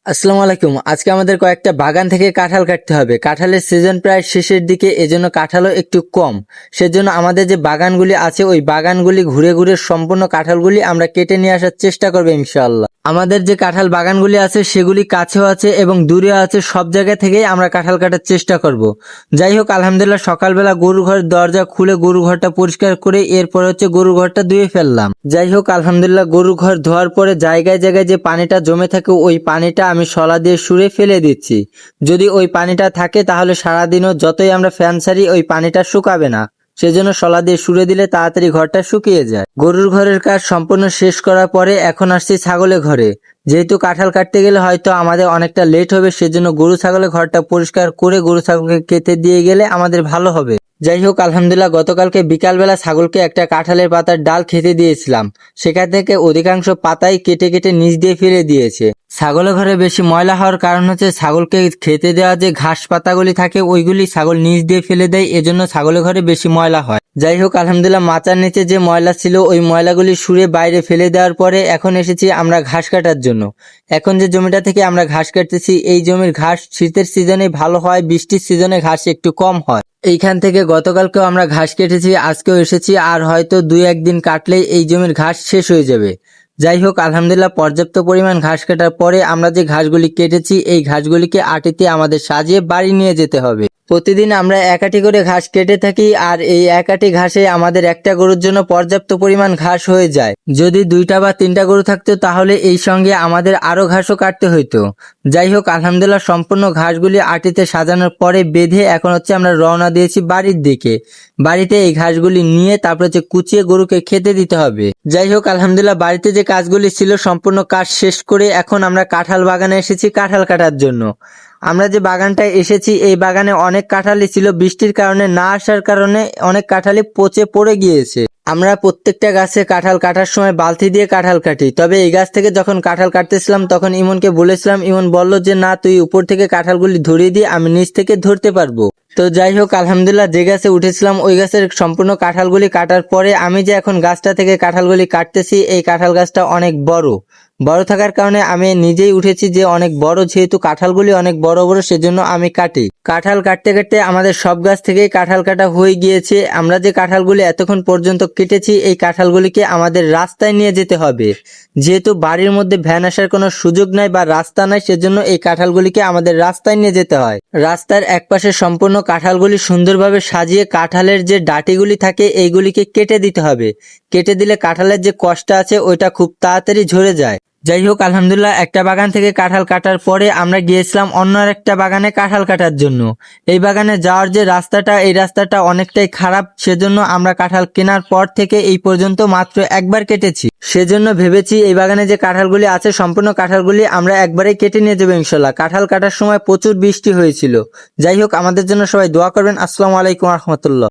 আসসালামু আলাইকুম। আজকে আমাদের কয়েকটা বাগান থেকে কাঁঠাল কাটতে হবে। কাঁঠালের সিজন প্রায় শেষের দিকে, এজন্য কাঁঠালও একটু কম। সেজন্য আমাদের যে বাগানগুলি আছে ওই বাগানগুলি ঘুরে ঘুরে সম্পূর্ণ কাঁঠালগুলি আমরা কেটে নিয়ে আসার চেষ্টা করবো ইনশাআল্লাহ। আমাদের যে কাঁঠাল বাগানগুলি আছে সেগুলি কাছেও আছে এবং দূরেও আছে, সব জায়গা থেকেই আমরা কাঁঠাল কাটার চেষ্টা করব। যাই হোক, আলহামদুলিল্লাহ সকালবেলা গরু ঘরের দরজা খুলে গরু ঘরটা পরিষ্কার করে এরপর গরু ঘরটা ধুয়ে ফেললাম। যাই হোক, আলহামদুলিল্লাহ গরু ঘর ধোয়ার পরে জায়গায় জায়গায় যে পানিটা জমে থাকে ওই পানিটা আমি শলা দিয়ে সুরে ফেলে দিচ্ছি। যদি ওই পানিটা থাকে তাহলে সারাদিনও যতই আমরা ফ্যান ছাড়ি ওই পানিটা শুকাবে না, সেজন্য শলা দিয়ে সুরে দিলে তাড়াতাড়ি ঘরটা শুকিয়ে যায়। গরুর ঘরের কাজ সম্পূর্ণ শেষ করার পরে এখন আসছি ছাগলের ঘরে। যেহেতু কাঁঠাল কাটতে গেলে হয়তো আমাদের অনেকটা লেট হবে, সেজন্য গরু ছাগলের ঘরটা পরিষ্কার করে গরু ছাগলকে খেতে দিয়ে গেলে আমাদের ভালো হবে। যাই হোক, আলহামদুলিল্লাহ গতকালকে বিকালবেলা ছাগলকে একটা কাঁঠালের পাতার ডাল খেতে দিয়েছিলাম। সেখান থেকে অধিকাংশ পাতাই কেটে কেটে নিচ দিয়ে ফেলে দিয়েছে। ছাগলের ঘরে বেশি ময়লা হওয়ার কারণ হচ্ছে ছাগলকে খেতে দেওয়া যে ঘাস পাতাগুলি থাকে ওইগুলি ছাগল নিচ দিয়ে ফেলে দেয়, এজন্য ছাগলের ঘরে বেশি ময়লা হয়। যাই হোক, আলহামদুলিল্লাহ মাচার নিচে যে ময়লা ছিল ওই ময়লাগুলি সুরে বাইরে ফেলে দেওয়ার পরে এখন এসেছি আমরা ঘাস কাটার জন্য। এখন যে জমিটা থেকে আমরা ঘাস কাটতেছি এই জমির ঘাস শীতের সিজনে ভালো হয়, বৃষ্টির সিজনে ঘাস একটু কম হয়। এইখান থেকে গতকালকেও আমরা ঘাস কেটেছি, আজকেও এসেছি, আর হয়তো 2-1 দিন কাটলেই এই জমির ঘাস শেষ হয়ে যাবে। যাই হোক, আলহামদুলিল্লাহ পর্যাপ্ত পরিমাণ ঘাস কাটার পরে আমরা যে ঘাসগুলি কেটেছি এই ঘাসগুলিকে আটিতে আমাদের সাজিয়ে বাড়ি নিয়ে যেতে হবে। প্রতিদিন আমরা এক আটি করে ঘাস কেটে থাকি, আর এই এক আটি ঘাসে আমাদের একটা গরুর জন্য পর্যাপ্ত পরিমাণ ঘাস হয়ে যায়। যদি 2টা বা 3টা গরু থাকতো তাহলে এই সঙ্গে আমাদের আরো ঘাসও কাটতে হইতো। যাই হোক, আলহামদুলিল্লাহ সম্পূর্ণ ঘাসগুলি আটিতে সাজানোর পরে বেঁধে এখন আমরা রওনা দিয়েছি বাড়ির দিকে। বাড়িতে এই ঘাসগুলি নিয়ে তারপর কুচিয়ে গরুকে খেতে দিতে হবে। যাই হোক, আলহামদুলিল্লাহ বাড়িতে যে কাজগুলি ছিল সম্পূর্ণ কাজ শেষ করে এখন আমরা কাঁঠাল বাগানে এসেছি কাঁঠাল কাটার জন্য। আমরা যে বাগানটায় এসেছি এই বাগানে অনেক কাঁঠালই ছিল, বৃষ্টির কারণে না আসার কারণে অনেক কাঁঠালই পচে পড়ে গিয়েছে। আমরা প্রত্যেকটা গাছে কাঁঠাল কাটার সময় বালতি দিয়ে কাঁঠাল কাটি, তবে এই গাছ থেকে যখন কাঁঠাল কাটতেছিলাম তখন ইমনকে বলেছিলাম, ইমন বলল যে না, তুই উপর থেকে কাঁঠালগুলি ধরিয়ে দিয়ে আমি নিচ থেকে ধরতে পারবো। তো যাই হোক, আলহামদুলিল্লাহ যে গাছে উঠেছিলাম ওই গাছের সম্পূর্ণ কাঁঠালগুলি কাটার পরে আমি যে এখন গাছটা থেকে কাঁঠালগুলি কাটতেছি এই কাঁঠাল গাছটা অনেক বড় থাকার কারণে আমি নিজেই উঠেছি যে অনেক বড়, যেহেতু কাঁঠালগুলি অনেক বড় বড় সেজন্য আমি কাটি। কাঁঠাল কাটতে কাটতে আমাদের সব গাছ থেকেই কাঁঠাল কাটা হয়ে গিয়েছে। আমরা যে কাঁঠালগুলি এতক্ষণ পর্যন্ত কেটেছি এই কাঁঠালগুলিকে আমাদের রাস্তায় নিয়ে যেতে হবে। যেহেতু বাড়ির মধ্যে ভ্যান আসার কোনো সুযোগ নাই বা রাস্তা নাই, সেজন্য এই কাঁঠালগুলিকে আমাদের রাস্তায় নিয়ে যেতে হয়। রাস্তার একপাশে সম্পূর্ণ কাঁঠালগুলি সুন্দরভাবে সাজিয়ে কাঁঠালের যে ডাটিগুলি থাকে এইগুলিকে কেটে দিতে হবে। কেটে দিলে কাঁঠালের যে কষ্ট আছে ওইটা খুব তাড়াতাড়ি ঝরে যায়। যাই হোক, আলহামদুলিল্লাহ একটা বাগান থেকে কাঁঠাল কাটার পরে আমরা গিয়েছিলাম অন্য একটা বাগানে কাঁঠাল কাটার জন্য। এই বাগানে যাওয়ার যে রাস্তাটা এই রাস্তাটা অনেকটাই খারাপ, সেজন্য আমরা কাঁঠাল কেনার পর থেকে এই পর্যন্ত মাত্র একবার কেটেছি। সেজন্য ভেবেছি এই বাগানে যে কাঁঠালগুলি আছে সম্পূর্ণ কাঁঠালগুলি আমরা একবারেই কেটে নিয়ে যাবো ইনশাল্লাহ। কাঁঠাল কাটার সময় প্রচুর বৃষ্টি হয়েছিল। যাই হোক, আমাদের জন্য সবাই দোয়া করবেন। আসসালামু আলাইকুম রহমতুল্লাহ।